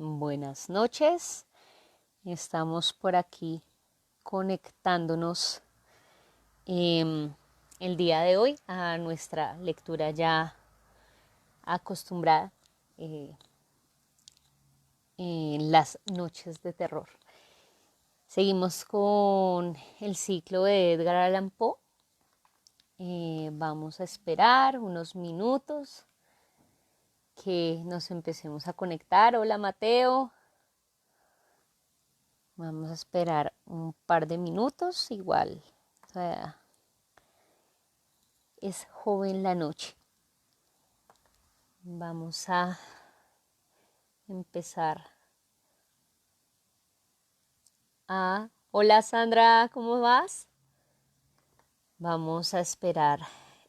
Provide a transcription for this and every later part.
Buenas noches. Estamos por aquí conectándonos el día de hoy a nuestra lectura ya acostumbrada en las noches de terror. Seguimos con el ciclo de Edgar Allan Poe. Vamos a esperar unos minutos que nos empecemos a conectar. Hola Mateo. Vamos a esperar un par de minutos, igual, o sea, es joven la noche. Vamos a empezar Hola Sandra, ¿cómo vas? Vamos a esperar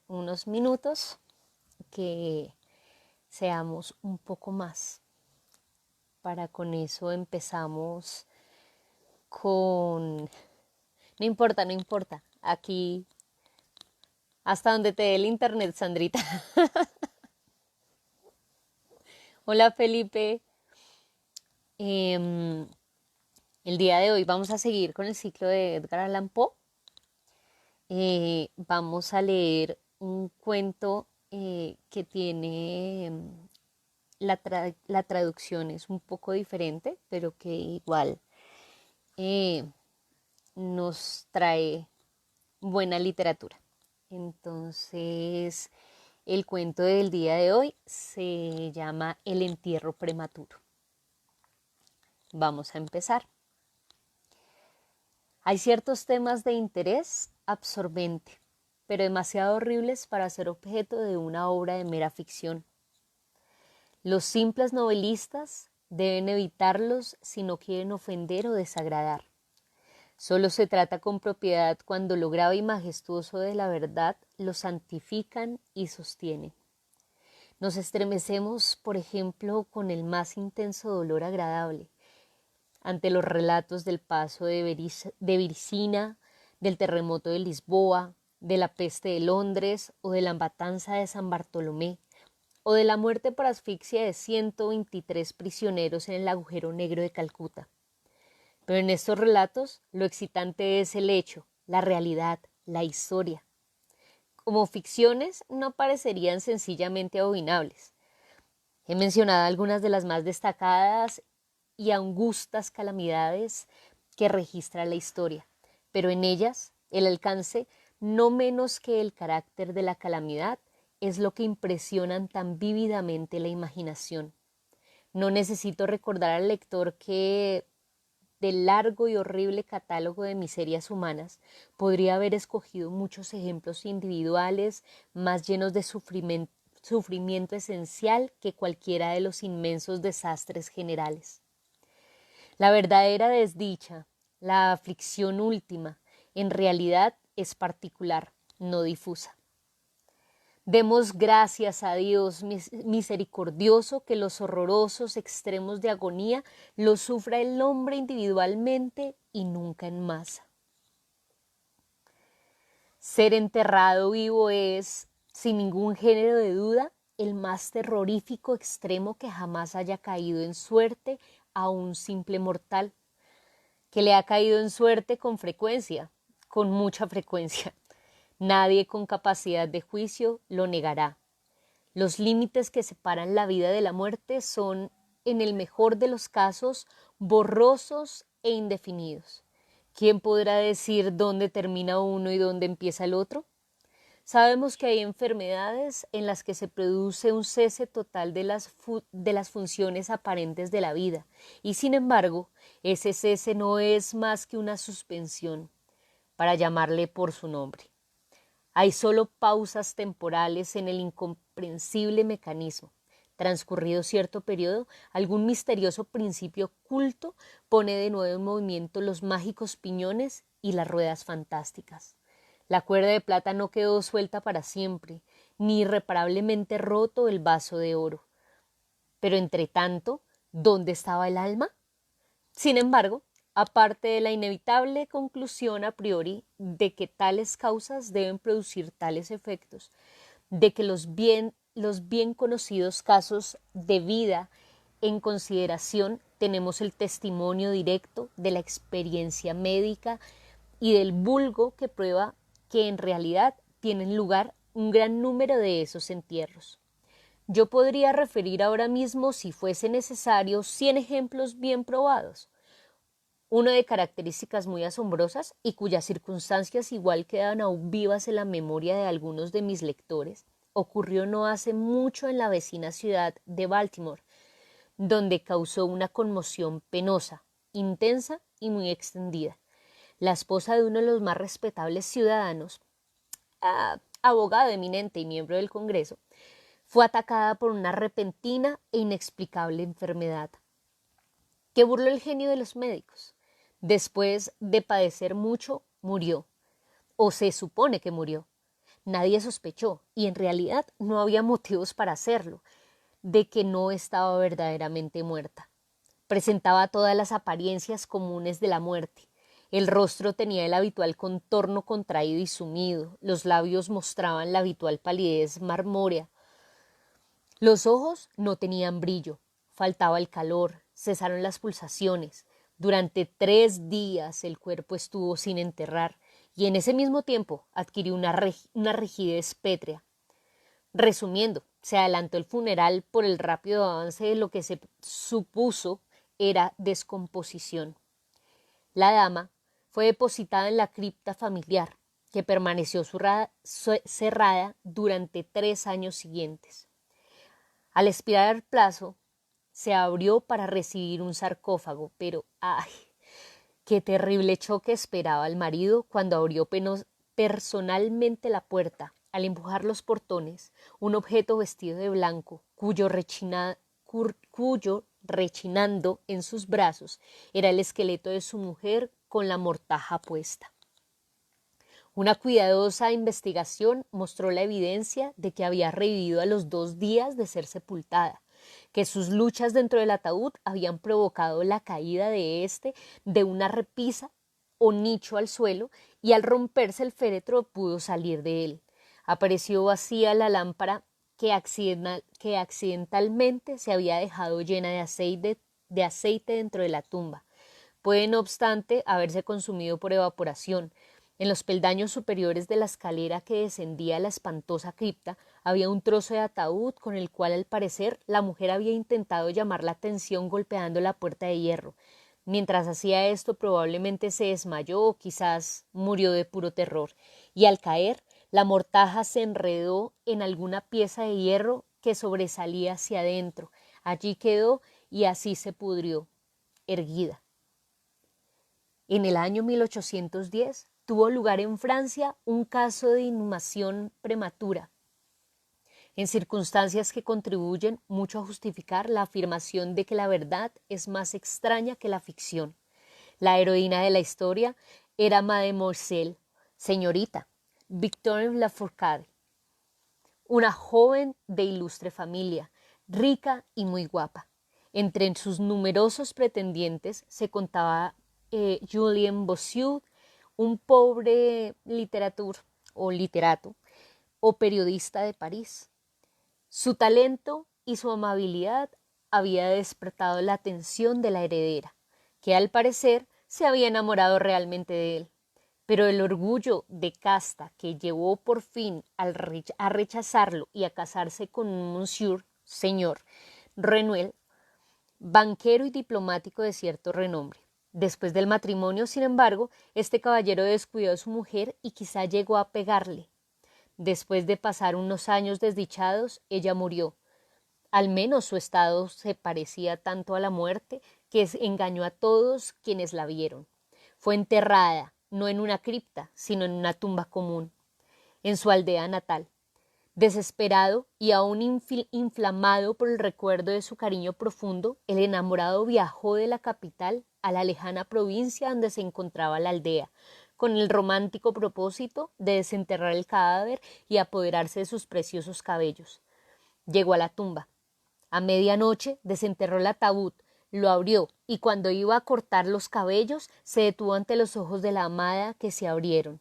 unos minutos que seamos un poco más. Para con eso empezamos con... No importa. Aquí, hasta donde te dé el internet, Sandrita. Hola Felipe. El día de hoy vamos a seguir con el ciclo de Edgar Allan Poe. Vamos a leer un cuento que tiene la traducción es un poco diferente, pero que igual nos trae buena literatura. Entonces, el cuento del día de hoy se llama El entierro prematuro. Vamos a empezar. Hay ciertos temas de interés absorbente, pero demasiado horribles para ser objeto de una obra de mera ficción. Los simples novelistas deben evitarlos si no quieren ofender o desagradar. Solo se trata con propiedad cuando lo grave y majestuoso de la verdad lo santifican y sostienen. Nos estremecemos, por ejemplo, con el más intenso dolor agradable, ante los relatos del paso de Virginia, del terremoto de Lisboa, de la peste de Londres o de la matanza de San Bartolomé, o de la muerte por asfixia de 123 prisioneros en el agujero negro de Calcuta. Pero en estos relatos lo excitante es el hecho, la realidad, la historia. Como ficciones no parecerían sencillamente abominables. He mencionado algunas de las más destacadas y angustas calamidades que registra la historia, pero en ellas el alcance, no menos que el carácter de la calamidad, es lo que impresionan tan vívidamente la imaginación. No necesito recordar al lector que del largo y horrible catálogo de miserias humanas podría haber escogido muchos ejemplos individuales más llenos de sufrimiento esencial que cualquiera de los inmensos desastres generales. La verdadera desdicha, la aflicción última, en realidad es particular, no difusa. Demos gracias a Dios misericordioso que los horrorosos extremos de agonía los sufra el hombre individualmente y nunca en masa. Ser enterrado vivo es, sin ningún género de duda, el más terrorífico extremo que jamás haya caído en suerte a un simple mortal, que le ha caído en suerte con frecuencia, con mucha frecuencia. Nadie con capacidad de juicio lo negará. Los límites que separan la vida de la muerte son, en el mejor de los casos, borrosos e indefinidos. ¿Quién podrá decir dónde termina uno y dónde empieza el otro? Sabemos que hay enfermedades en las que se produce un cese total de las funciones aparentes de la vida, y sin embargo, ese cese no es más que una suspensión, para llamarle por su nombre. Hay solo pausas temporales en el incomprensible mecanismo. Transcurrido cierto periodo, algún misterioso principio oculto pone de nuevo en movimiento los mágicos piñones y las ruedas fantásticas. La cuerda de plata no quedó suelta para siempre, ni irreparablemente roto el vaso de oro. Pero entre tanto, ¿dónde estaba el alma? Sin embargo, aparte de la inevitable conclusión a priori de que tales causas deben producir tales efectos, de que los bien conocidos casos de vida en consideración tenemos el testimonio directo de la experiencia médica y del vulgo que prueba que en realidad tienen lugar un gran número de esos entierros. Yo podría referir ahora mismo, si fuese necesario, 100 ejemplos bien probados. Uno de características muy asombrosas y cuyas circunstancias igual quedan aún vivas en la memoria de algunos de mis lectores, ocurrió no hace mucho en la vecina ciudad de Baltimore, donde causó una conmoción penosa, intensa y muy extendida. La esposa de uno de los más respetables ciudadanos, abogado eminente y miembro del Congreso, fue atacada por una repentina e inexplicable enfermedad que burló el genio de los médicos. Después de padecer mucho, murió, o se supone que murió. Nadie sospechó, y en realidad no había motivos para hacerlo, de que no estaba verdaderamente muerta. Presentaba todas las apariencias comunes de la muerte. El rostro tenía el habitual contorno contraído y sumido, los labios mostraban la habitual palidez marmórea. Los ojos no tenían brillo, faltaba el calor, cesaron las pulsaciones. Durante 3 días el cuerpo estuvo sin enterrar y en ese mismo tiempo adquirió una rigidez pétrea. Resumiendo, se adelantó el funeral por el rápido avance de lo que se supuso era descomposición. La dama fue depositada en la cripta familiar, que permaneció cerrada durante 3 años siguientes. Al expirar el plazo, se abrió para recibir un sarcófago, pero ¡ay! Qué terrible choque esperaba el marido cuando abrió personalmente la puerta. Al empujar los portones, un objeto vestido de blanco, cuyo rechinando en sus brazos era el esqueleto de su mujer con la mortaja puesta. Una cuidadosa investigación mostró la evidencia de que había revivido a los 2 días de ser sepultada, que sus luchas dentro del ataúd habían provocado la caída de éste de una repisa o nicho al suelo y al romperse el féretro pudo salir de él. Apareció vacía la lámpara que accidentalmente se había dejado llena de aceite dentro de la tumba. Puede, no obstante, haberse consumido por evaporación. En los peldaños superiores de la escalera que descendía a la espantosa cripta había un trozo de ataúd con el cual, al parecer, la mujer había intentado llamar la atención golpeando la puerta de hierro. Mientras hacía esto, probablemente se desmayó o quizás murió de puro terror, y al caer, la mortaja se enredó en alguna pieza de hierro que sobresalía hacia adentro. Allí quedó y así se pudrió, erguida. En el año 1810 tuvo lugar en Francia un caso de inhumación prematura, en circunstancias que contribuyen mucho a justificar la afirmación de que la verdad es más extraña que la ficción. La heroína de la historia era Mademoiselle, señorita Victoire Lafourcade, una joven de ilustre familia, rica y muy guapa. Entre sus numerosos pretendientes se contaba Julien Bossuet, un pobre literato o periodista de París. Su talento y su amabilidad había despertado la atención de la heredera, que al parecer se había enamorado realmente de él. Pero el orgullo de casta que llevó por fin a rechazarlo y a casarse con un señor Renoir, banquero y diplomático de cierto renombre. Después del matrimonio, sin embargo, este caballero descuidó a su mujer y quizá llegó a pegarle. Después de pasar unos años desdichados, ella murió. Al menos su estado se parecía tanto a la muerte que engañó a todos quienes la vieron. Fue enterrada, no en una cripta, sino en una tumba común, en su aldea natal. Desesperado y aún inflamado por el recuerdo de su cariño profundo, el enamorado viajó de la capital a la lejana provincia donde se encontraba la aldea, con el romántico propósito de desenterrar el cadáver y apoderarse de sus preciosos cabellos. Llegó a la tumba. A medianoche desenterró el ataúd, lo abrió y cuando iba a cortar los cabellos se detuvo ante los ojos de la amada, que se abrieron.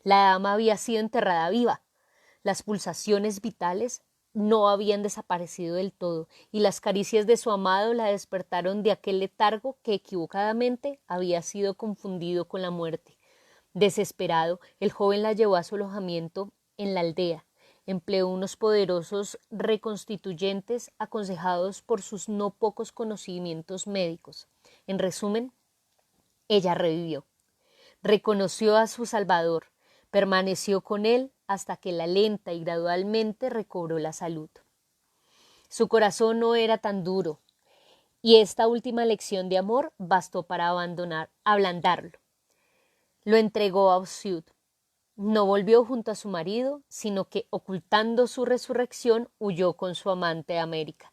La dama había sido enterrada viva. Las pulsaciones vitales no habían desaparecido del todo, y las caricias de su amado la despertaron de aquel letargo que equivocadamente había sido confundido con la muerte. Desesperado, el joven la llevó a su alojamiento en la aldea. Empleó unos poderosos reconstituyentes aconsejados por sus no pocos conocimientos médicos. En resumen, ella revivió. Reconoció a su Salvador, permaneció con él hasta que la lenta y gradualmente recobró la salud. Su corazón no era tan duro, y esta última lección de amor bastó para ablandarlo. Lo entregó a Oswiu. No volvió junto a su marido, sino que, ocultando su resurrección, huyó con su amante a América.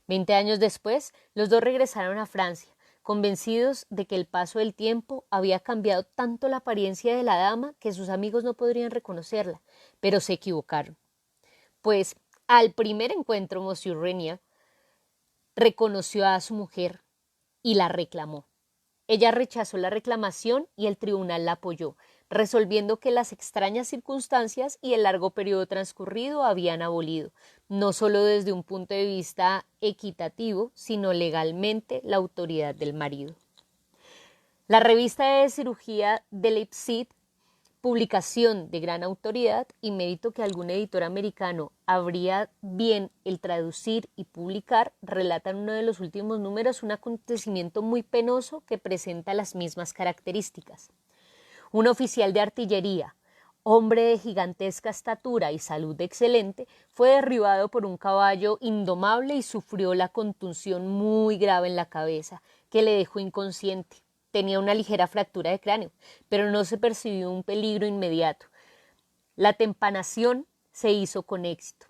20 años después, los dos regresaron a Francia, convencidos de que el paso del tiempo había cambiado tanto la apariencia de la dama que sus amigos no podrían reconocerla, pero se equivocaron. Pues al primer encuentro, Monsieur Renier reconoció a su mujer y la reclamó. Ella rechazó la reclamación y el tribunal la apoyó, resolviendo que las extrañas circunstancias y el largo periodo transcurrido habían abolido, no solo desde un punto de vista equitativo, sino legalmente, la autoridad del marido. La revista de cirugía de Leipzig, publicación de gran autoridad y mérito que algún editor americano habría bien el traducir y publicar, relata en uno de los últimos números un acontecimiento muy penoso que presenta las mismas características. Un oficial de artillería, hombre de gigantesca estatura y salud excelente, fue derribado por un caballo indomable y sufrió la contusión muy grave en la cabeza, que le dejó inconsciente. Tenía una ligera fractura de cráneo, pero no se percibió un peligro inmediato. La tempanación se hizo con éxito.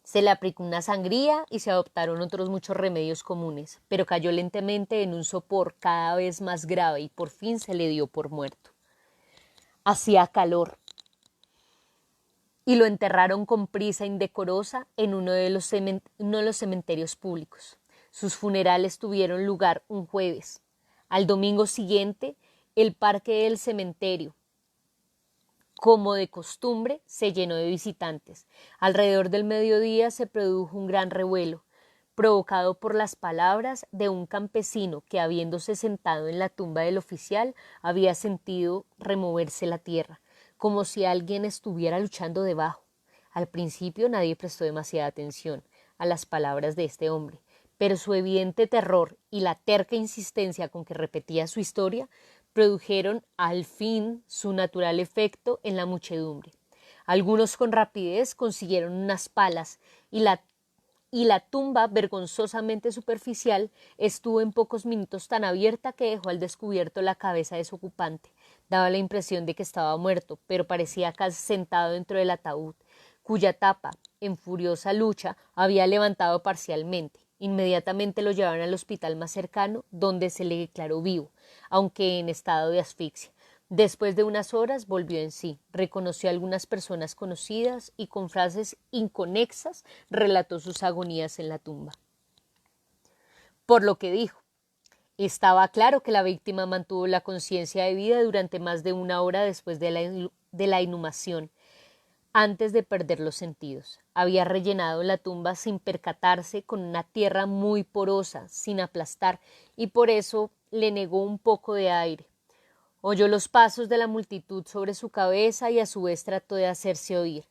Se le aplicó una sangría y se adoptaron otros muchos remedios comunes, pero cayó lentamente en un sopor cada vez más grave y por fin se le dio por muerto. Hacía calor y lo enterraron con prisa indecorosa en uno de los cementerios públicos. Sus funerales tuvieron lugar un jueves. Al domingo siguiente, el parque del cementerio, como de costumbre, se llenó de visitantes. Alrededor del mediodía se produjo un gran revuelo, provocado por las palabras de un campesino que, habiéndose sentado en la tumba del oficial, había sentido removerse la tierra, como si alguien estuviera luchando debajo. Al principio nadie prestó demasiada atención a las palabras de este hombre, pero su evidente terror y la terca insistencia con que repetía su historia produjeron al fin su natural efecto en la muchedumbre. Algunos con rapidez consiguieron unas palas y la tumba, vergonzosamente superficial, estuvo en pocos minutos tan abierta que dejó al descubierto la cabeza de su ocupante. Daba la impresión de que estaba muerto, pero parecía casi sentado dentro del ataúd, cuya tapa, en furiosa lucha, había levantado parcialmente. Inmediatamente lo llevaron al hospital más cercano, donde se le declaró vivo, aunque en estado de asfixia. Después de unas horas volvió en sí, reconoció a algunas personas conocidas y con frases inconexas relató sus agonías en la tumba. Por lo que dijo, estaba claro que la víctima mantuvo la conciencia de vida durante más de una hora después de la inhumación, antes de perder los sentidos. Había rellenado la tumba sin percatarse con una tierra muy porosa, sin aplastar, y por eso le negó un poco de aire. Oyó los pasos de la multitud sobre su cabeza y a su vez trató de hacerse oír.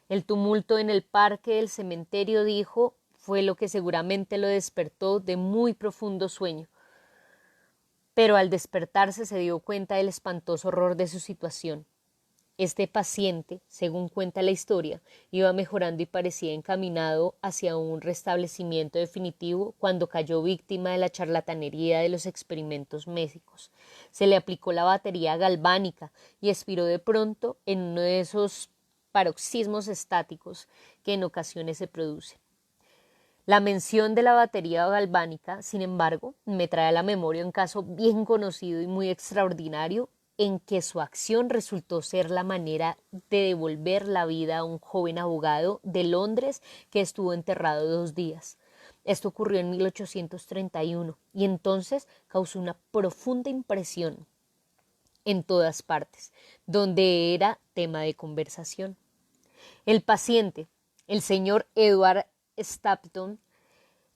El tumulto en el parque del cementerio, dijo, fue lo que seguramente lo despertó de muy profundo sueño. Pero al despertarse se dio cuenta del espantoso horror de su situación. Este paciente, según cuenta la historia, iba mejorando y parecía encaminado hacia un restablecimiento definitivo cuando cayó víctima de la charlatanería de los experimentos médicos. Se le aplicó la batería galvánica y expiró de pronto en uno de esos paroxismos estáticos que en ocasiones se producen. La mención de la batería galvánica, sin embargo, me trae a la memoria un caso bien conocido y muy extraordinario en que su acción resultó ser la manera de devolver la vida a un joven abogado de Londres que estuvo enterrado 2 días. Esto ocurrió en 1831 y entonces causó una profunda impresión en todas partes, donde era tema de conversación. El paciente, El señor Edward Stapleton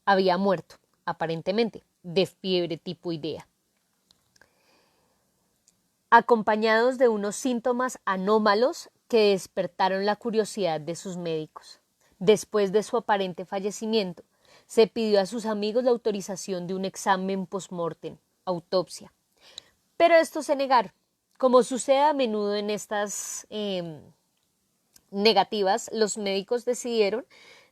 había muerto, aparentemente, de fiebre tifoidea, acompañados de unos síntomas anómalos que despertaron la curiosidad de sus médicos. Después de su aparente fallecimiento, se pidió a sus amigos la autorización de un examen post-mortem, autopsia. Pero estos se negaron. Como sucede a menudo en estas negativas, los médicos decidieron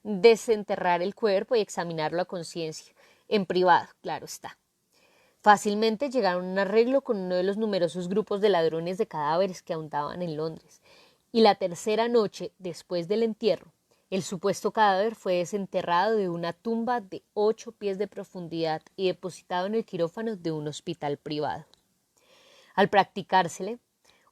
desenterrar el cuerpo y examinarlo a conciencia, en privado, claro está. Fácilmente llegaron a un arreglo con uno de los numerosos grupos de ladrones de cadáveres que ahondaban en Londres. Y la tercera noche, después del entierro, el supuesto cadáver fue desenterrado de una tumba de 8 pies de profundidad y depositado en el quirófano de un hospital privado. Al practicársele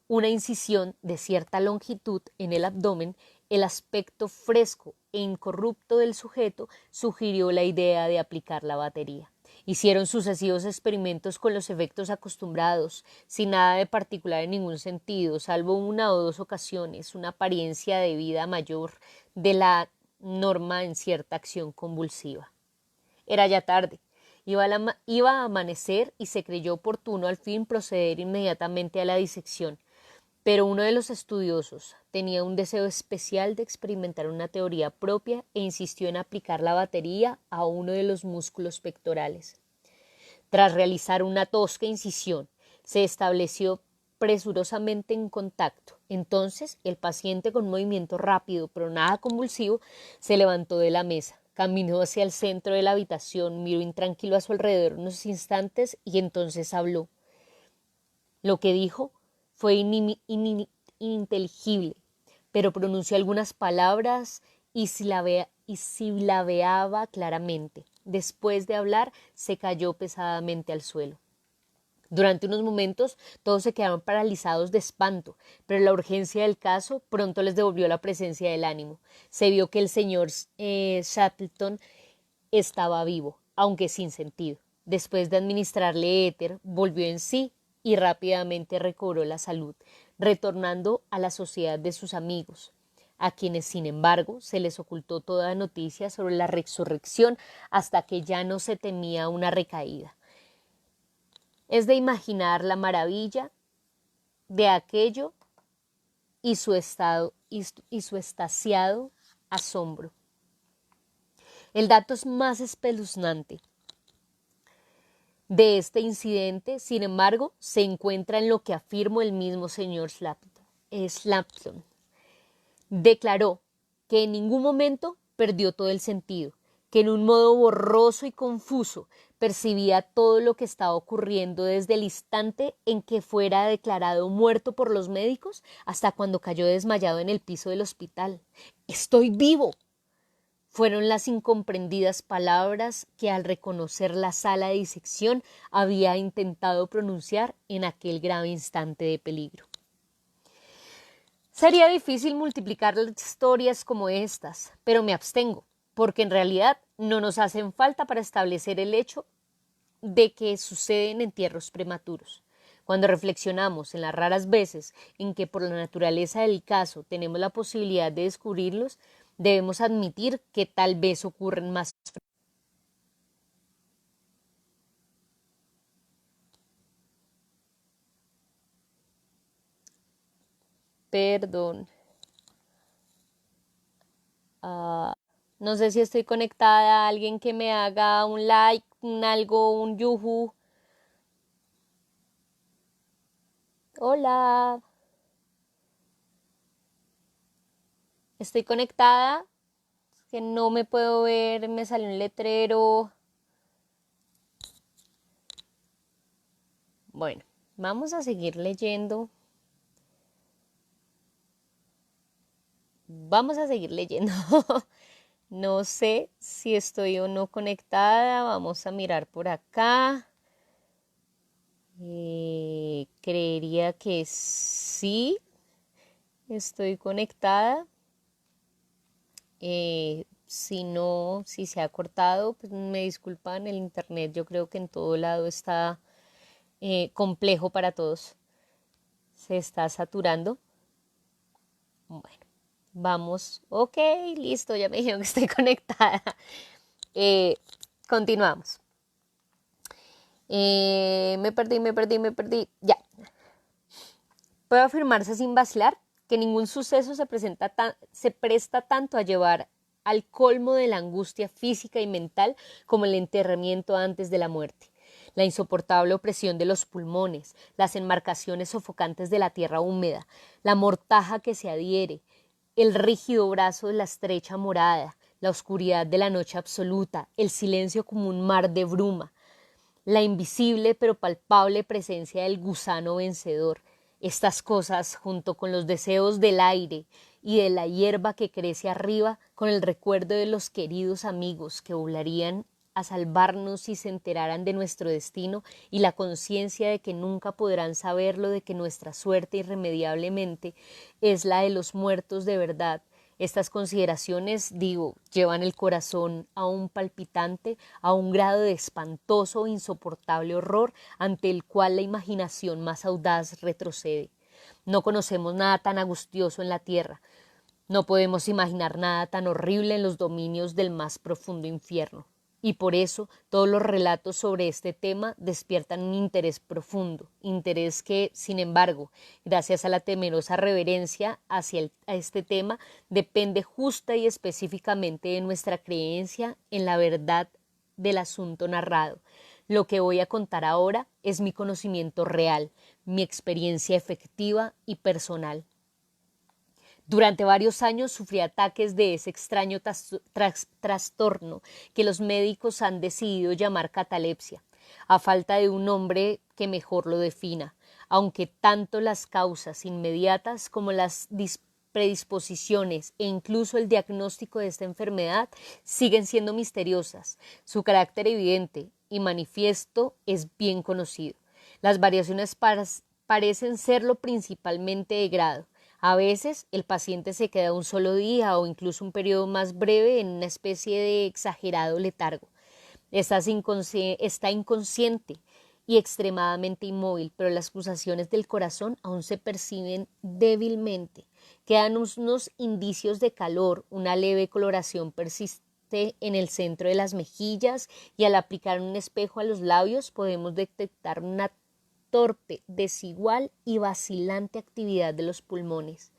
una incisión de cierta longitud en el abdomen, el aspecto fresco e incorrupto del sujeto sugirió la idea de aplicar la batería. Hicieron sucesivos experimentos con los efectos acostumbrados, sin nada de particular en ningún sentido, salvo una o dos ocasiones, una apariencia de vida mayor de la norma en cierta acción convulsiva. Era ya tarde. Iba a amanecer y se creyó oportuno al fin proceder inmediatamente a la disección. Pero uno de los estudiosos tenía un deseo especial de experimentar una teoría propia e insistió en aplicar la batería a uno de los músculos pectorales. Tras realizar una tosca incisión, se estableció presurosamente en contacto. Entonces, el paciente, con un movimiento rápido pero nada convulsivo, se levantó de la mesa, caminó hacia el centro de la habitación, miró intranquilo a su alrededor unos instantes y entonces habló. Lo que dijo fue ininteligible, pero pronunció algunas palabras y silabeaba claramente. Después de hablar, se cayó pesadamente al suelo. Durante unos momentos todos se quedaron paralizados de espanto, pero la urgencia del caso pronto les devolvió la presencia del ánimo. Se vio que el señor Shackleton estaba vivo, aunque sin sentido. Después de administrarle éter, volvió en sí y rápidamente recobró la salud, retornando a la sociedad de sus amigos, a quienes, sin embargo, se les ocultó toda noticia sobre la resurrección hasta que ya no se temía una recaída. Es de imaginar la maravilla de aquello y su extasiado asombro. El dato más espeluznante de este incidente, sin embargo, se encuentra en lo que afirmó el mismo señor Slapton. Declaró que en ningún momento perdió todo el sentido, que en un modo borroso y confuso percibía todo lo que estaba ocurriendo desde el instante en que fuera declarado muerto por los médicos hasta cuando cayó desmayado en el piso del hospital. ¡Estoy vivo!, fueron las incomprendidas palabras que al reconocer la sala de disección había intentado pronunciar en aquel grave instante de peligro. Sería difícil multiplicar historias como estas, pero me abstengo, porque en realidad no nos hacen falta para establecer el hecho de que suceden entierros prematuros. Cuando reflexionamos en las raras veces en que por la naturaleza del caso tenemos la posibilidad de descubrirlos, debemos admitir que tal vez ocurren más. Perdón. No sé si estoy conectada a alguien que me haga un like, un algo, un yuhu. Hola. Estoy conectada. Es que no me puedo ver, me salió un letrero. Bueno, vamos a seguir leyendo. Vamos a seguir leyendo. No sé si estoy o no conectada. Vamos a mirar por acá. Creería que sí. Estoy conectada. Si no, si se ha cortado, pues me disculpan, el internet yo creo que en todo lado está complejo para todos. Se está saturando. Bueno. Vamos, ok, listo, ya me dijeron que estoy conectada. Continuamos. Me perdí. Ya. Puedo afirmarse sin vacilar que ningún suceso se presta tanto a llevar al colmo de la angustia física y mental como el enterramiento antes de la muerte. La insoportable opresión de los pulmones, las enmarcaciones sofocantes de la tierra húmeda, la mortaja que se adhiere, el rígido brazo de la estrecha morada, la oscuridad de la noche absoluta, el silencio como un mar de bruma, la invisible pero palpable presencia del gusano vencedor. Estas cosas, junto con los deseos del aire y de la hierba que crece arriba, con el recuerdo de los queridos amigos que volarían a salvarnos si se enteraran de nuestro destino, y la conciencia de que nunca podrán saberlo, de que nuestra suerte irremediablemente es la de los muertos de verdad. Estas consideraciones, llevan el corazón a un palpitante, a un grado de espantoso e insoportable horror ante el cual la imaginación más audaz retrocede. No conocemos nada tan angustioso en la tierra. No podemos imaginar nada tan horrible en los dominios del más profundo infierno. Y por eso todos los relatos sobre este tema despiertan un interés profundo, interés que, sin embargo, gracias a la temerosa reverencia a este tema, depende justa y específicamente de nuestra creencia en la verdad del asunto narrado. Lo que voy a contar ahora es mi conocimiento real, mi experiencia efectiva y personal. Durante varios años sufrí ataques de ese extraño trastorno que los médicos han decidido llamar catalepsia, a falta de un nombre que mejor lo defina, aunque tanto las causas inmediatas como las predisposiciones e incluso el diagnóstico de esta enfermedad siguen siendo misteriosas. Su carácter evidente y manifiesto es bien conocido. Las variaciones parecen serlo principalmente de grado. A veces el paciente se queda un solo día o incluso un periodo más breve en una especie de exagerado letargo. Está inconsciente y extremadamente inmóvil, pero las pulsaciones del corazón aún se perciben débilmente. Quedan unos indicios de calor, una leve coloración persiste en el centro de las mejillas y al aplicar un espejo a los labios podemos detectar una torpe, desigual y vacilante actividad de los pulmones.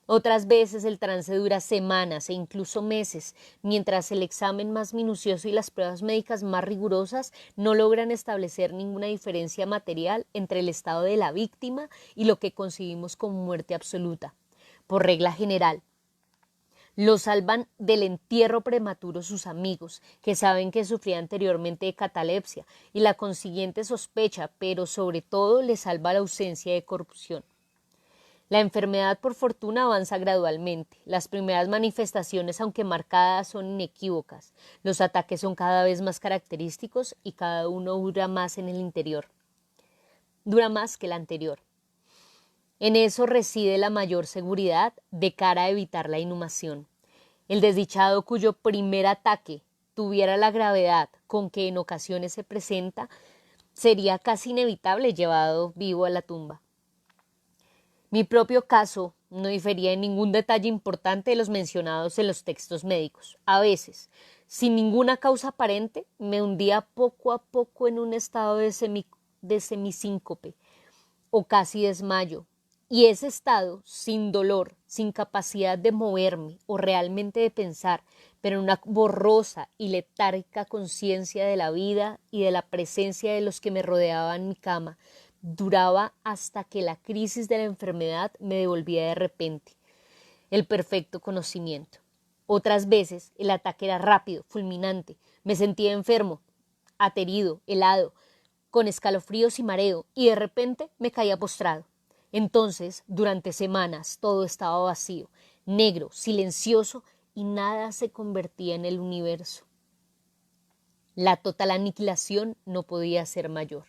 Otras veces el trance dura semanas e incluso meses, mientras el examen más minucioso y las pruebas médicas más rigurosas no logran establecer ninguna diferencia material entre el estado de la víctima y lo que concibimos como muerte absoluta. Por regla general, lo salvan del entierro prematuro sus amigos, que saben que sufría anteriormente de catalepsia, y la consiguiente sospecha, pero sobre todo le salva la ausencia de corrupción. La enfermedad, por fortuna, avanza gradualmente. Las primeras manifestaciones, aunque marcadas, son inequívocas. Los ataques son cada vez más característicos y cada uno dura más en el interior. Dura más que el anterior. En eso reside la mayor seguridad de cara a evitar la inhumación. El desdichado cuyo primer ataque tuviera la gravedad con que en ocasiones se presenta, sería casi inevitable llevado vivo a la tumba. Mi propio caso no difería en ningún detalle importante de los mencionados en los textos médicos. A veces, sin ninguna causa aparente, me hundía poco a poco en un estado de semisíncope o casi desmayo, y ese estado, sin dolor, sin capacidad de moverme o realmente de pensar, pero en una borrosa y letárgica conciencia de la vida y de la presencia de los que me rodeaban mi cama, duraba hasta que la crisis de la enfermedad me devolvía de repente el perfecto conocimiento. Otras veces el ataque era rápido, fulminante, me sentía enfermo, aterido, helado, con escalofríos y mareo, y de repente me caía postrado. Entonces, durante semanas, todo estaba vacío, negro, silencioso, y nada se convertía en el universo. La total aniquilación no podía ser mayor.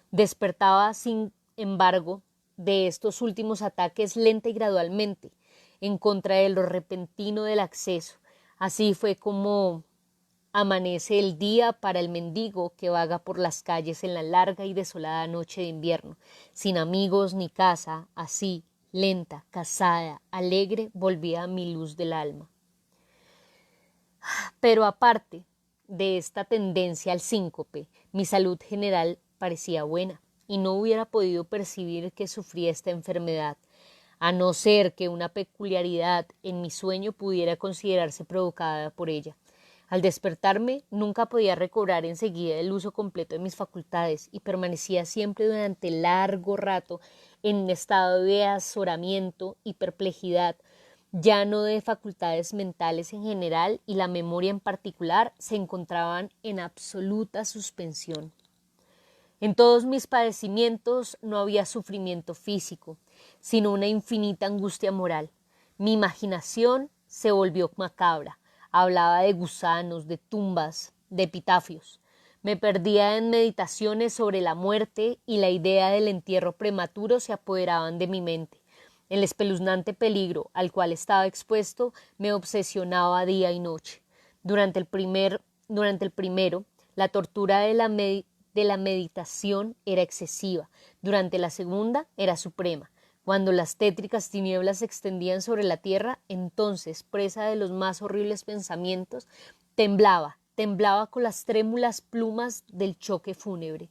Despertaba, sin embargo, de estos últimos ataques lenta y gradualmente, en contra de lo repentino del acceso. Así fue como amanece el día para el mendigo que vaga por las calles en la larga y desolada noche de invierno, sin amigos ni casa, así, lenta, casada, alegre, volvía a mi luz del alma. Pero aparte de esta tendencia al síncope, mi salud general parecía buena y no hubiera podido percibir que sufría esta enfermedad, a no ser que una peculiaridad en mi sueño pudiera considerarse provocada por ella. Al despertarme, nunca podía recobrar enseguida el uso completo de mis facultades y permanecía siempre durante largo rato en un estado de azoramiento y perplejidad, ya no de facultades mentales en general, y la memoria en particular se encontraban en absoluta suspensión. En todos mis padecimientos no había sufrimiento físico, sino una infinita angustia moral. Mi imaginación se volvió macabra, hablaba de gusanos, de tumbas, de epitafios. Me perdía en meditaciones sobre la muerte y la idea del entierro prematuro se apoderaban de mi mente. El espeluznante peligro al cual estaba expuesto me obsesionaba día y noche. Durante el primero, la tortura de la meditación era excesiva. Durante la segunda era suprema. Cuando las tétricas tinieblas se extendían sobre la tierra, entonces, presa de los más horribles pensamientos, temblaba con las trémulas plumas del choque fúnebre.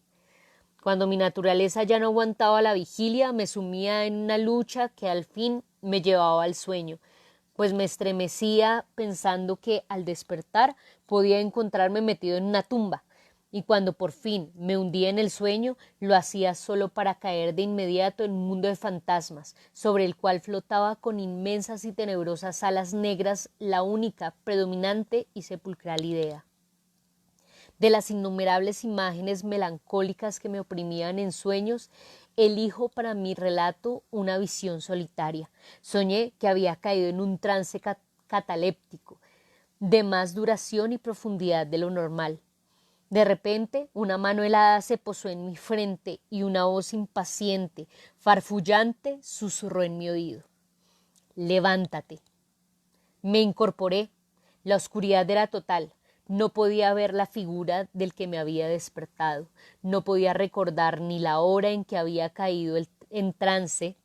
Cuando mi naturaleza ya no aguantaba la vigilia, me sumía en una lucha que al fin me llevaba al sueño, pues me estremecía pensando que al despertar podía encontrarme metido en una tumba, y cuando por fin me hundía en el sueño, lo hacía solo para caer de inmediato en un mundo de fantasmas, sobre el cual flotaba con inmensas y tenebrosas alas negras la única, predominante y sepulcral idea. De las innumerables imágenes melancólicas que me oprimían en sueños, elijo para mi relato una visión solitaria. Soñé que había caído en un trance cataléptico, de más duración y profundidad de lo normal. De repente, una mano helada se posó en mi frente y una voz impaciente, farfullante, susurró en mi oído: «Levántate». Me incorporé. La oscuridad era total. No podía ver la figura del que me había despertado. No podía recordar ni la hora en que había caído en trance,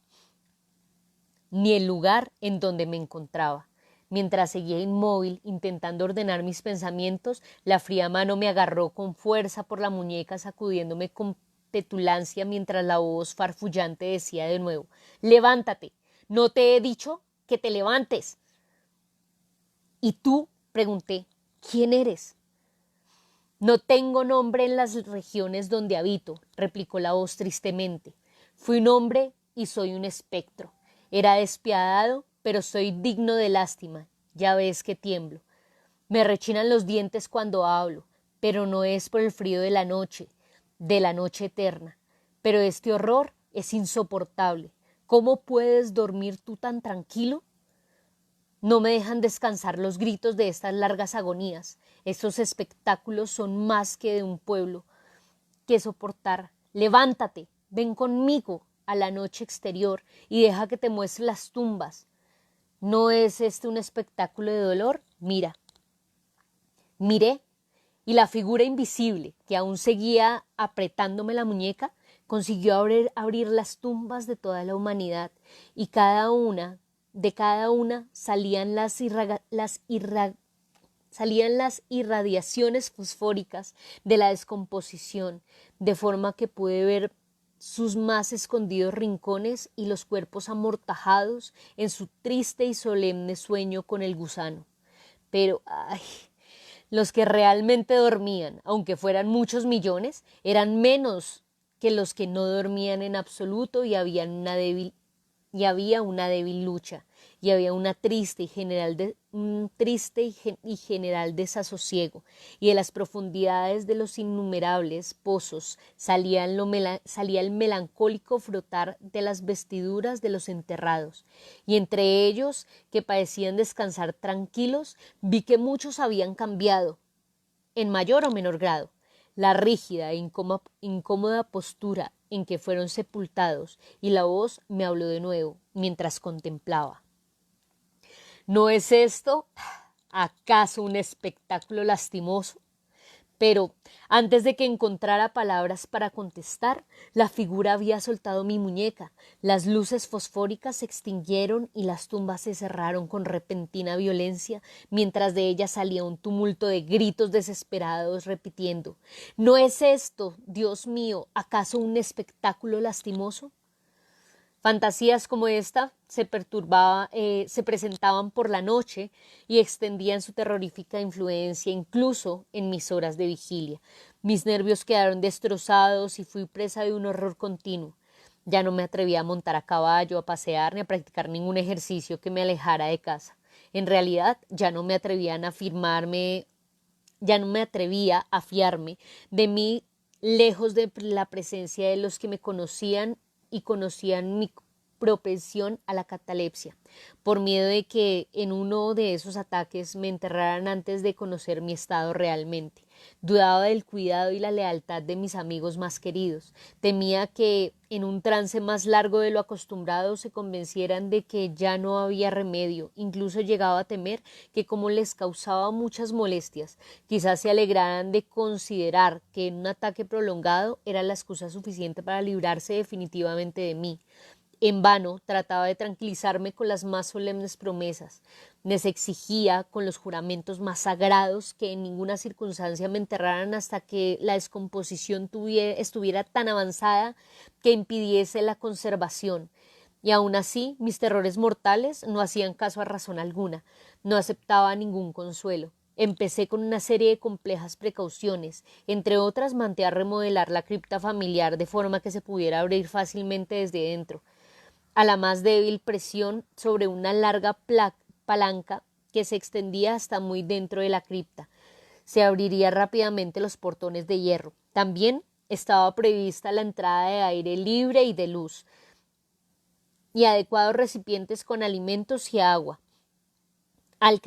ni el lugar en donde me encontraba. Mientras seguía inmóvil, intentando ordenar mis pensamientos, la fría mano me agarró con fuerza por la muñeca, sacudiéndome con petulancia, mientras la voz farfullante decía de nuevo: «Levántate. ¿No te he dicho que te levantes?» «¿Y tú?», pregunté. «¿Quién eres?». «No tengo nombre en las regiones donde habito», replicó la voz tristemente. «Fui un hombre y soy un espectro. Era despiadado, pero soy digno de lástima. Ya ves que tiemblo. Me rechinan los dientes cuando hablo, pero no es por el frío de la noche eterna. Pero este horror es insoportable. ¿Cómo puedes dormir tú tan tranquilo? No me dejan descansar los gritos de estas largas agonías. Estos espectáculos son más que de un pueblo que soportar. Levántate, ven conmigo a la noche exterior y deja que te muestre las tumbas. ¿No es este un espectáculo de dolor? Mira». Miré, y la figura invisible, que aún seguía apretándome la muñeca, consiguió abrir las tumbas de toda la humanidad, y de cada una salían salían las irradiaciones fosfóricas de la descomposición, de forma que pude ver sus más escondidos rincones y los cuerpos amortajados en su triste y solemne sueño con el gusano. Pero, ¡ay!, los que realmente dormían, aunque fueran muchos millones, eran menos que los que no dormían en absoluto, y había una débil lucha, y había un triste y general desasosiego, y de las profundidades de los innumerables pozos salía el melancólico frotar de las vestiduras de los enterrados, y entre ellos, que parecían descansar tranquilos, vi que muchos habían cambiado, en mayor o menor grado, la rígida e incómoda postura en que fueron sepultados, y la voz me habló de nuevo mientras contemplaba: «¿No es esto acaso un espectáculo lastimoso? Pero antes de que encontrara palabras para contestar, la figura había soltado mi muñeca, las luces fosfóricas se extinguieron y las tumbas se cerraron con repentina violencia, mientras de ellas salía un tumulto de gritos desesperados repitiendo: ¿No es esto, Dios mío, acaso un espectáculo lastimoso? Fantasías como esta se presentaban por la noche y extendían su terrorífica influencia incluso en mis horas de vigilia. Mis nervios quedaron destrozados y fui presa de un horror continuo. Ya no me atrevía a montar a caballo, a pasear ni a practicar ningún ejercicio que me alejara de casa. En realidad, ya no me atrevía a fiarme de mí lejos de la presencia de los que me conocían y conocían mi propensión a la catalepsia, por miedo de que en uno de esos ataques me enterraran antes de conocer mi estado realmente. Dudaba del cuidado y la lealtad de mis amigos más queridos. Temía que en un trance más largo de lo acostumbrado se convencieran de que ya no había remedio. Incluso llegaba a temer que, como les causaba muchas molestias, quizás se alegraran de considerar que un ataque prolongado era la excusa suficiente para librarse definitivamente de mí. En vano trataba de tranquilizarme con las más solemnes promesas. Les exigía con los juramentos más sagrados que en ninguna circunstancia me enterraran hasta que la descomposición estuviera tan avanzada que impidiese la conservación. Y aun así mis terrores mortales no hacían caso a razón alguna, no aceptaba ningún consuelo. Empecé con una serie de complejas precauciones. Entre otras, mandé a remodelar la cripta familiar de forma que se pudiera abrir fácilmente desde dentro. A la más débil presión sobre una larga palanca que se extendía hasta muy dentro de la cripta, se abriría rápidamente los portones de hierro. También estaba prevista la entrada de aire libre y de luz, y adecuados recipientes con alimentos y agua al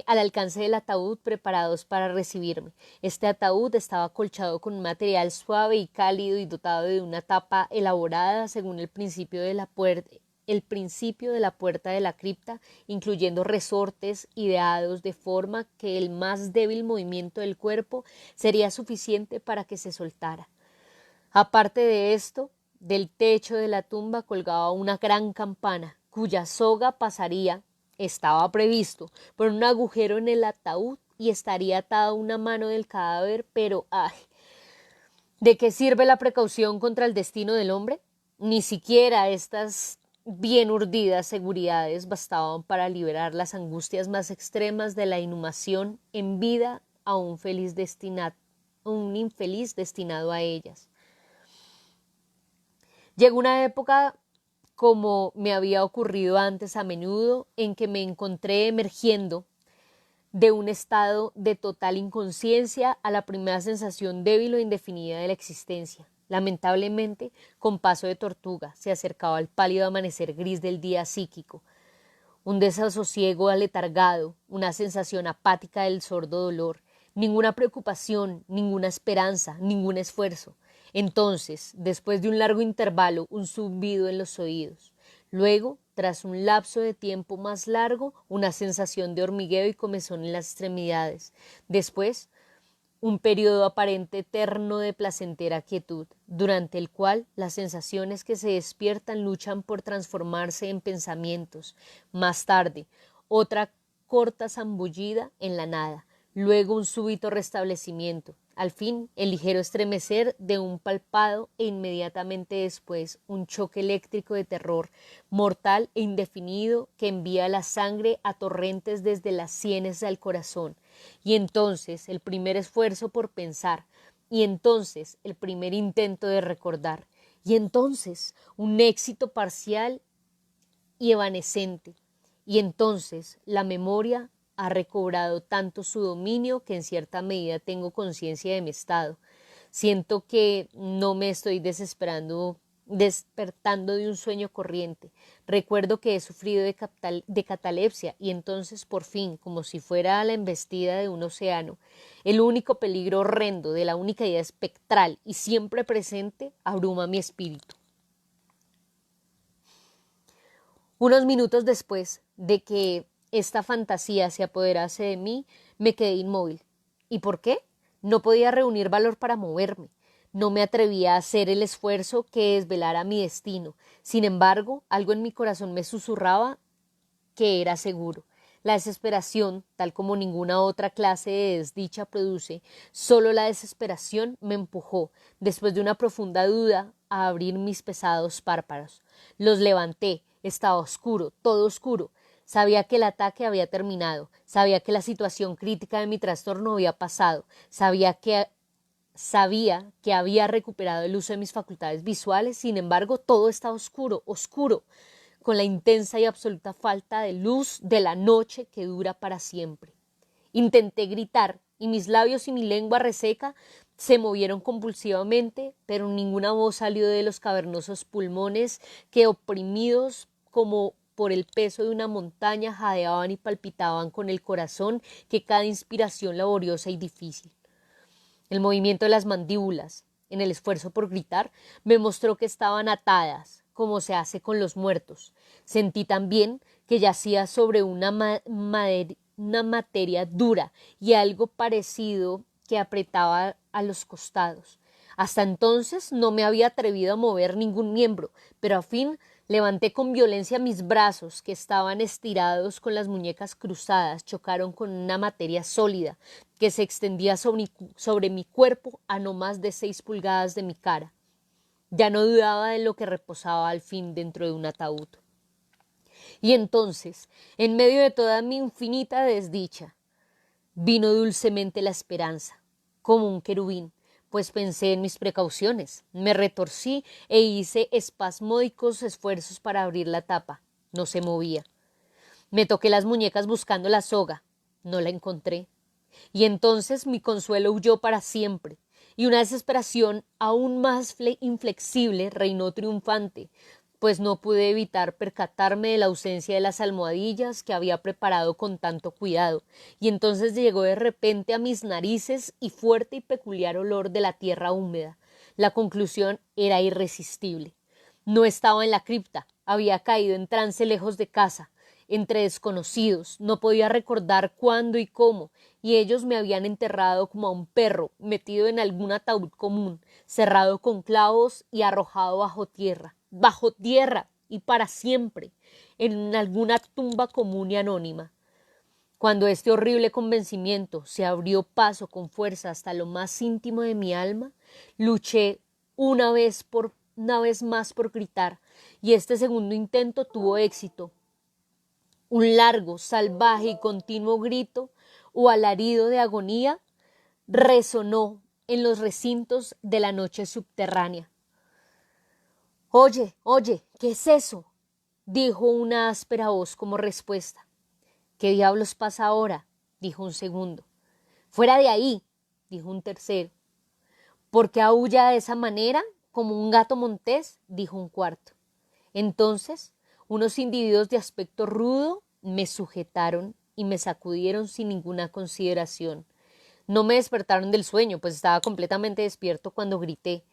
alcance del ataúd preparados para recibirme. Este ataúd estaba acolchado con un material suave y cálido y dotado de una tapa elaborada según el principio de la puerta de la cripta, incluyendo resortes ideados de forma que el más débil movimiento del cuerpo sería suficiente para que se soltara. Aparte de esto, del techo de la tumba colgaba una gran campana, cuya soga estaba previsto, por un agujero en el ataúd y estaría atada una mano del cadáver, pero ¡ay! ¿De qué sirve la precaución contra el destino del hombre? Ni siquiera estas bien urdidas seguridades bastaban para liberar las angustias más extremas de la inhumación en vida a un infeliz destinado a ellas. Llegó una época, como me había ocurrido antes a menudo, en que me encontré emergiendo de un estado de total inconsciencia a la primera sensación débil o indefinida de la existencia. Lamentablemente, con paso de tortuga, se acercaba el pálido amanecer gris del día psíquico, un desasosiego aletargado, una sensación apática del sordo dolor, ninguna preocupación, ninguna esperanza, ningún esfuerzo. Entonces, después de un largo intervalo, un zumbido en los oídos. Luego, tras un lapso de tiempo más largo, una sensación de hormigueo y comezón en las extremidades. Después, un periodo aparente eterno de placentera quietud, durante el cual las sensaciones que se despiertan luchan por transformarse en pensamientos. Más tarde, otra corta zambullida en la nada, luego un súbito restablecimiento, al fin el ligero estremecer de un palpado e inmediatamente después un choque eléctrico de terror, mortal e indefinido, que envía la sangre a torrentes desde las sienes al corazón. Y entonces el primer esfuerzo por pensar, y entonces el primer intento de recordar, y entonces un éxito parcial y evanescente, y entonces la memoria ha recobrado tanto su dominio que en cierta medida tengo conciencia de mi estado. Siento que no me estoy despertando de un sueño corriente. Recuerdo que he sufrido de catalepsia y entonces por fin, como si fuera la embestida de un océano, el único peligro horrendo de la única idea espectral y siempre presente abruma mi espíritu. Unos minutos después de que esta fantasía se apoderase de mí, me quedé inmóvil. ¿Y por qué? No podía reunir valor para moverme. No me atrevía a hacer el esfuerzo que desvelara mi destino. Sin embargo, algo en mi corazón me susurraba que era seguro. La desesperación, tal como ninguna otra clase de desdicha produce, solo la desesperación me empujó, después de una profunda duda, a abrir mis pesados párpados. Los levanté. Estaba oscuro, todo oscuro. Sabía que el ataque había terminado, sabía que la situación crítica de mi trastorno había pasado, sabía que había recuperado el uso de mis facultades visuales. Sin embargo, todo estaba oscuro, oscuro, con la intensa y absoluta falta de luz de la noche que dura para siempre. Intenté gritar, y mis labios y mi lengua reseca se movieron convulsivamente, pero ninguna voz salió de los cavernosos pulmones que, oprimidos como por el peso de una montaña, jadeaban y palpitaban con el corazón que cada inspiración laboriosa y difícil. El movimiento de las mandíbulas, en el esfuerzo por gritar, me mostró que estaban atadas, como se hace con los muertos. Sentí también que yacía sobre una materia dura y algo parecido que apretaba a los costados. Hasta entonces no me había atrevido a mover ningún miembro, pero a fin levanté con violencia mis brazos, que estaban estirados con las muñecas cruzadas, chocaron con una materia sólida que se extendía sobre mi cuerpo a no más de 6 pulgadas de mi cara. Ya no dudaba de lo que reposaba al fin dentro de un ataúd. Y entonces, en medio de toda mi infinita desdicha, vino dulcemente la esperanza, como un querubín, pues pensé en mis precauciones. Me retorcí e hice espasmódicos esfuerzos para abrir la tapa. No se movía. Me toqué las muñecas buscando la soga. No la encontré. Y entonces mi consuelo huyó para siempre, y una desesperación aún más inflexible reinó triunfante, pues no pude evitar percatarme de la ausencia de las almohadillas que había preparado con tanto cuidado, y entonces llegó de repente a mis narices y fuerte y peculiar olor de la tierra húmeda. La conclusión era irresistible. No estaba en la cripta, había caído en trance lejos de casa, entre desconocidos, no podía recordar cuándo y cómo, y ellos me habían enterrado como a un perro, metido en algún ataúd común, cerrado con clavos y arrojado bajo tierra y para siempre, en alguna tumba común y anónima. Cuando este horrible convencimiento se abrió paso con fuerza hasta lo más íntimo de mi alma, luché una vez más por gritar, y este segundo intento tuvo éxito. Un largo, salvaje y continuo grito o alarido de agonía resonó en los recintos de la noche subterránea. Oye, oye, ¿qué es eso?, dijo una áspera voz como respuesta. ¿Qué diablos pasa ahora?, dijo un segundo. Fuera de ahí, dijo un tercero. ¿Por qué aúlla de esa manera, como un gato montés?, dijo un cuarto. Entonces, unos individuos de aspecto rudo me sujetaron y me sacudieron sin ninguna consideración. No me despertaron del sueño, pues estaba completamente despierto cuando grité,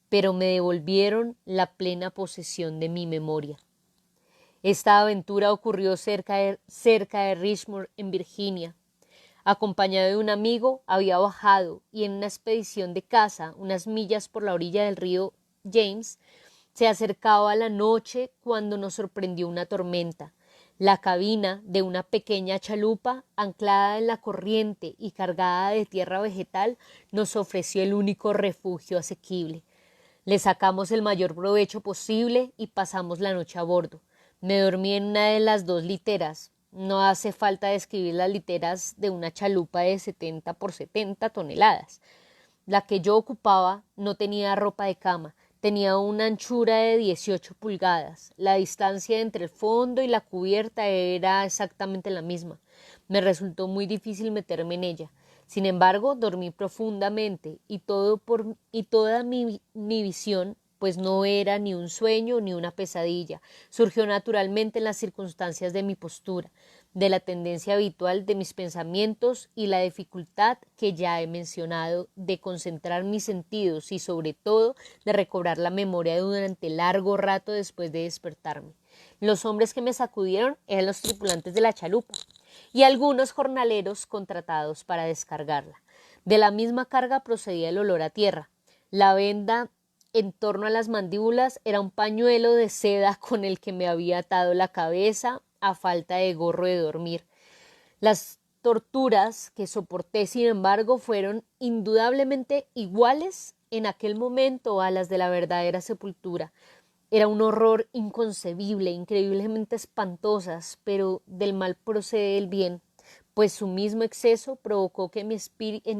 pero me devolvieron la plena posesión de mi memoria. Esta aventura ocurrió cerca de Richmond, en Virginia. Acompañado de un amigo, había bajado y en una expedición de caza, unas millas por la orilla del río James, se acercaba la noche cuando nos sorprendió una tormenta. La cabina de una pequeña chalupa, anclada en la corriente y cargada de tierra vegetal, nos ofreció el único refugio asequible. Le sacamos el mayor provecho posible y pasamos la noche a bordo. Me dormí en una de las 2 literas. No hace falta describir las literas de una chalupa de 70 por 70 toneladas. La que yo ocupaba no tenía ropa de cama. Tenía una anchura de 18 pulgadas. La distancia entre el fondo y la cubierta era exactamente la misma. Me resultó muy difícil meterme en ella. Sin embargo, dormí profundamente y toda mi visión, pues no era ni un sueño ni una pesadilla, surgió naturalmente en las circunstancias de mi postura, de la tendencia habitual de mis pensamientos y la dificultad que ya he mencionado de concentrar mis sentidos y sobre todo de recobrar la memoria durante largo rato después de despertarme. Los hombres que me sacudieron eran los tripulantes de la chalupa y algunos jornaleros contratados para descargarla. De la misma carga procedía el olor a tierra. La venda en torno a las mandíbulas era un pañuelo de seda con el que me había atado la cabeza a falta de gorro de dormir. Las torturas que soporté, sin embargo, fueron indudablemente iguales en aquel momento a las de la verdadera sepultura. Era un horror inconcebible, increíblemente espantosas, pero del mal procede el bien, pues su mismo exceso provocó que en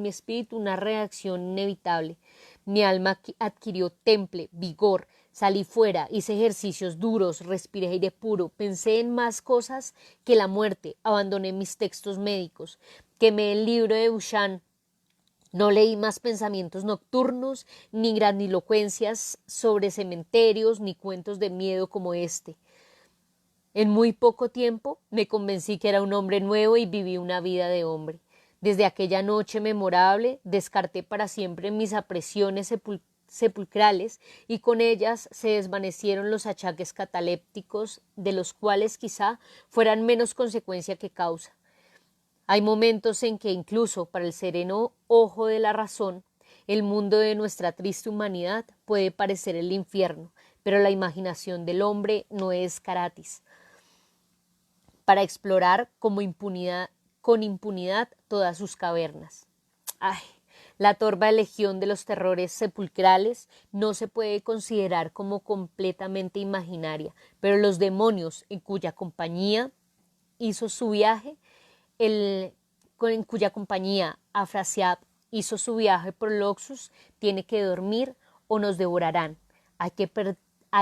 mi espíritu una reacción inevitable. Mi alma adquirió temple, vigor, salí fuera, hice ejercicios duros, respiré aire puro, pensé en más cosas que la muerte, abandoné mis textos médicos, quemé el libro de Bouchan. No leí más pensamientos nocturnos, ni grandilocuencias sobre cementerios, ni cuentos de miedo como este. En muy poco tiempo me convencí que era un hombre nuevo y viví una vida de hombre. Desde aquella noche memorable descarté para siempre mis apresiones sepulcrales y con ellas se desvanecieron los achaques catalépticos, de los cuales quizá fueran menos consecuencia que causa. Hay momentos en que incluso para el sereno ojo de la razón, el mundo de nuestra triste humanidad puede parecer el infierno, pero la imaginación del hombre no es gratis para explorar con impunidad todas sus cavernas. Ay, la torva legión de los terrores sepulcrales no se puede considerar como completamente imaginaria, pero los demonios en cuya compañía hizo su viaje en cuya compañía Afrasiab hizo su viaje por Loxus, tiene que dormir o nos devorarán. Hay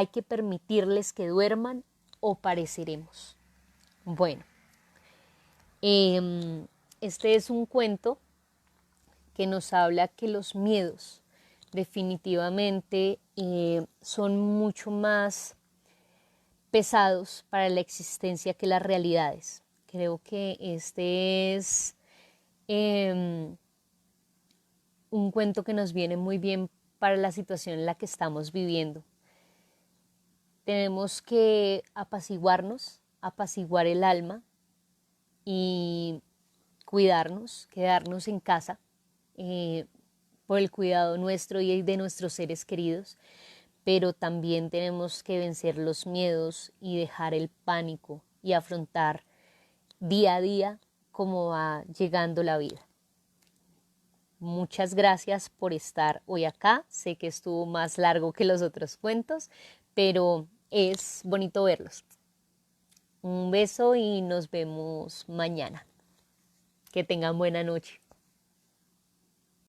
que permitirles que duerman o pareceremos. Bueno, este es un cuento que nos habla que los miedos definitivamente son mucho más pesados para la existencia que las realidades. Creo que este es un cuento que nos viene muy bien para la situación en la que estamos viviendo. Tenemos que apaciguarnos, apaciguar el alma y cuidarnos, quedarnos en casa por el cuidado nuestro y de nuestros seres queridos, pero también tenemos que vencer los miedos y dejar el pánico y afrontar día a día cómo va llegando la vida. Muchas gracias por estar hoy acá. Sé que estuvo más largo que los otros cuentos, pero es bonito verlos. Un beso y nos vemos mañana. Que tengan buena noche.